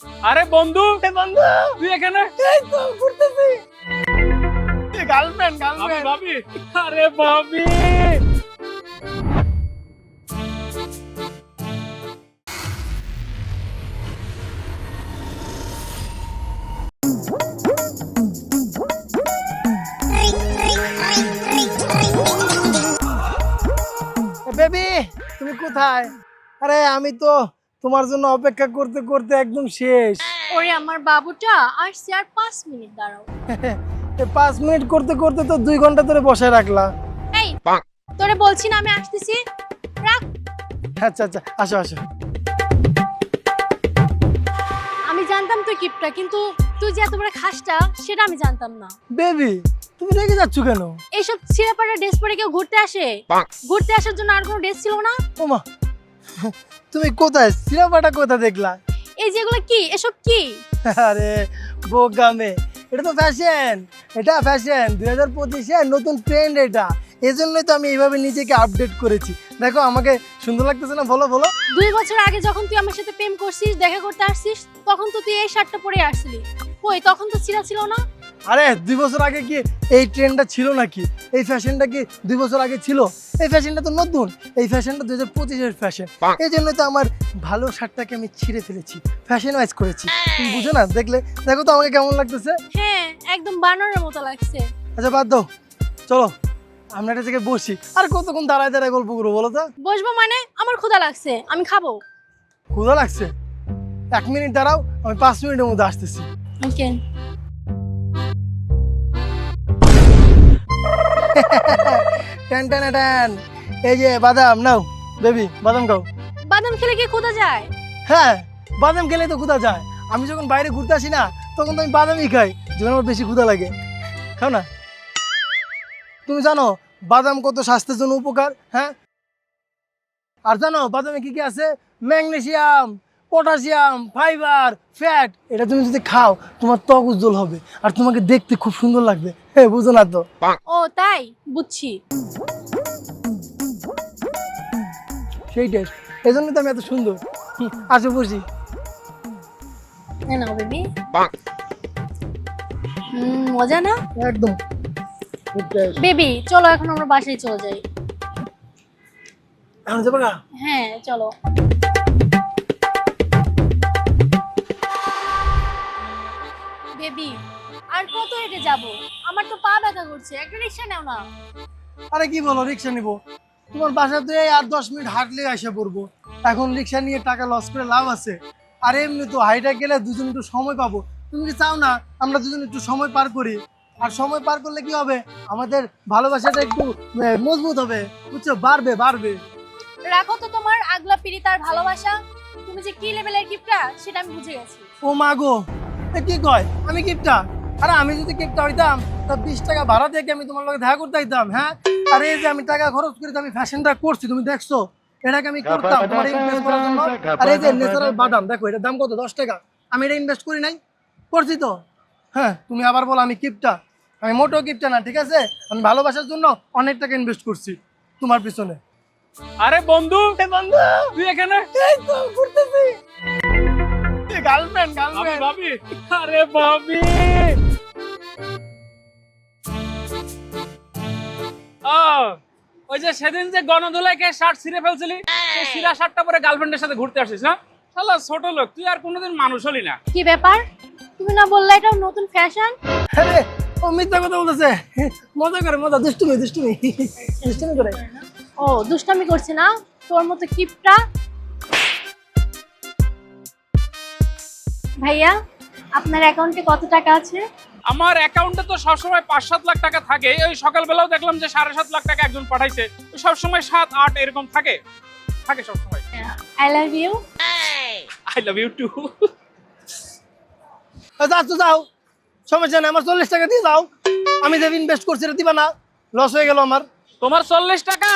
আরে বন্ধু বন্ধু তুই এখানে? এই তো ঘুরতেছি। গার্লফ্রেন্ড ভাবি আরে ভাবি বেবি তুমি কোথায়? আরে আমি তো তোমার জন্য অপেক্ষা করতে করতে একদম শেষ। ওরে আমার বাবুটা আসছে, আর 5 মিনিট দাঁড়াও। এই 5 মিনিট করতে করতে তো 2 ঘন্টা ধরে বসে রাখলা। এই তোরে বলছি না আমি আসতেছি, রাখ। আচ্ছা আচ্ছা আসো আসো। আমি জানতাম তুই কিপটা, কিন্তু তুই যে এত বড় খাসটা সেটা আমি জানতাম না। বেবি তুমি রেগে যাচ্ছ কেন? এইসব ছিঁড়াপাড়া ড্রেস পরে কেউ ঘুরতে আসে? ঘুরতে আসার জন্য আর কোনো ড্রেস ছিল না? ওমা তুমি কোথায় সিরাপাটা কোথায় দেখলা? এই যেগুলো কি, এসব কি? আরে বোগামে, এটা তো ফ্যাশন। এটা ফ্যাশন 2025 নতুন ট্রেন্ড এটা। এজন্যই তো আমি এইভাবে নিজেকে আপডেট করেছি। দেখো আমাকে সুন্দর লাগতেছে না? বলো বলো। 2 বছর আগে যখন তুই আমার সাথে প্রেম করছিস, দেখা করতে আসছিস, তখন তো তুই এই শার্টটা পরে আসছিলি। কই তখন তো ছিঁড়া ছিল না? আরে 2 বছর আগে কি এই ট্রেন্ডটা ছিল নাকি? এই ফ্যাশনটা কি 2 বছর আগে ছিল? এই ফ্যাশনটা তো নতুন। এই ফ্যাশনটা 2025 ফ্যাশন। এই জন্য তো আমার ভালো শার্টটাকে আমি ছিঁড়ে ফেলেছি, ফ্যাশন ওয়াইজ করেছি। তুমি বুঝো না? দেখলে দেখো তো আমাকে কেমন লাগতেছে। হ্যাঁ, একদম বানরের মতো লাগছে। আচ্ছা বাদ দাও, চলো আমরা একটা জায়গায় বসি। আর কতক্ষণ দাঁড়ায় দাঁড়ায় গল্প করবো বলো তো? বসবো মানে? আমার ক্ষুধা লাগছে, আমি খাবো। ক্ষুধা লাগছে? 1 মিনিট দাঁড়াও, আমি 5 মিনিটের মধ্যে আসতেছি। ওকে। টেন টেন টেন, এই যে বাদাম নাও বেবি, বাদাম খাও। বাদাম খেলে কি ক্ষুধা যায়? হ্যাঁ, বাদাম খেলে তো ক্ষুধা যায়। আমি যখন বাইরে ঘুরতে আসি না, তখন তো আমি বাদামই খাই যখন আমার বেশি ক্ষুধা লাগে। খাও না। তুমি জানো বাদাম কত স্বাস্থ্যের জন্য উপকার? হ্যাঁ, আর জানো বাদামে কি কি আছে? Magnesium, potassium, fibre, fat. এটা তুমি যদি খাও তোমার ত্বক উজ্জ্বল হবে আর তোমাকে দেখতে খুব সুন্দর লাগবে। হ্যাঁ, বুঝো না তো? ও তাই, বুঝছি। সেইটাই, এই জন্য তো আমি এত সুন্দর। আসো বসি। নাও বেবি। মজা না? একদম। বেবি চলো এখন আমরা বাসায় চলে যাই। এখন যাবো না? হ্যাঁ চলো। বেবি আর কত হেঁটে যাব? আমার তো পা ব্যথা করছে, একটা রিকশা নাও না। আরে কি বলো, রিক্সা নিবো? তোমার বাসা তো আর 10 মিনিট হাঁটলে এসে পড়বো। এখন রিক্সা নিয়ে টাকা লস করে লাভ আছে? আর এমনি তো হাইটা গেলে দুজন একটু সময় পাবো। তুমি কি চাও না আমরা দুজন একটু সময় পার করি? আর সময় পার করলে কি হবে, আমাদের ভালোবাসাটা একটু মজবুত হবে, বুঝছো? বাড়বে বাড়বে। রাখো তো তোমার আগলা পিড়ি তার ভালোবাসা। তুমি যে কি লেভেলের কিপটা সেটা আমি বুঝে গেছি। ও মা গো, এ কি কয় আমি কিপটা? আরে আমি যদি কিপটা হইতাম তা 20 টাকা ভাড়া দিয়ে কি আমি তোমার লগে দেখা করতে আইতাম? হ্যাঁ, আর এই যে আমি টাকা খরচ করে আমি ফ্যাশনটা করছি, তুমি দেখছো? এটাকে আমি করতাম তোমার ইনভেস্ট করার জন্য। আর এই যে ন্যাচারাল বাদাম দেখো, এটার দাম কত? 10 টাকা। আমি এটা ইনভেস্ট করি নাই? করছি তো। হ্যাঁ, তুমি আবার বলো আমি কিপটা? আমি মোটেও কিপটা না, ঠিক আছে? আমি ভালোবাসার জন্য অনেক টাকা ইনভেস্ট করছি তোমার পিছনে। আরে বন্ধু বন্ধু তুই এখানে? এই তো ঘুরতেছি। গার্লফ্রেন্ড ভাবি আরে ভাবি ওই যে সেদিন যে গণধোলাইকে শার্ট ছিঁড়ে ফেলছিলি, সেই ছিঁড়া শার্টটা পরে গার্লফ্রেন্ডের সাথে ঘুরতে আসিস না? শালা ছোট লোক, তুই আর কোনোদিন মানুষ হলি না। কি ব্যাপার? তুমি না বললে এটা নতুন ফ্যাশন? আরে ও মিথ্যা কথা বলতেছে, মজা করে, মজা, দুষ্টুমি দুষ্টুমি দুষ্টুমি করে। ও দুষ্টামি করছে না তোর মতো কিপটা? ভাইয়া আপনার অ্যাকাউন্টে কত টাকা আছে? আমার অ্যাকাউন্টে তো সবসময় 5-7 লাখ টাকা থাকে। ওই সকালবেলাও দেখলাম যে 7.5 লাখ টাকা একজন পাঠাইছে। সবসময় 7-8 এরকম থাকে সবসময়। I love you. I love you too. যাও তো যাও, সমস্যা নেই, আমার 40 টাকা দিয়ে যাও। আমি যে ইনভেস্ট করছি এটা দিবা না? লস হয়ে গেল আমার। তোমার 40 টাকা?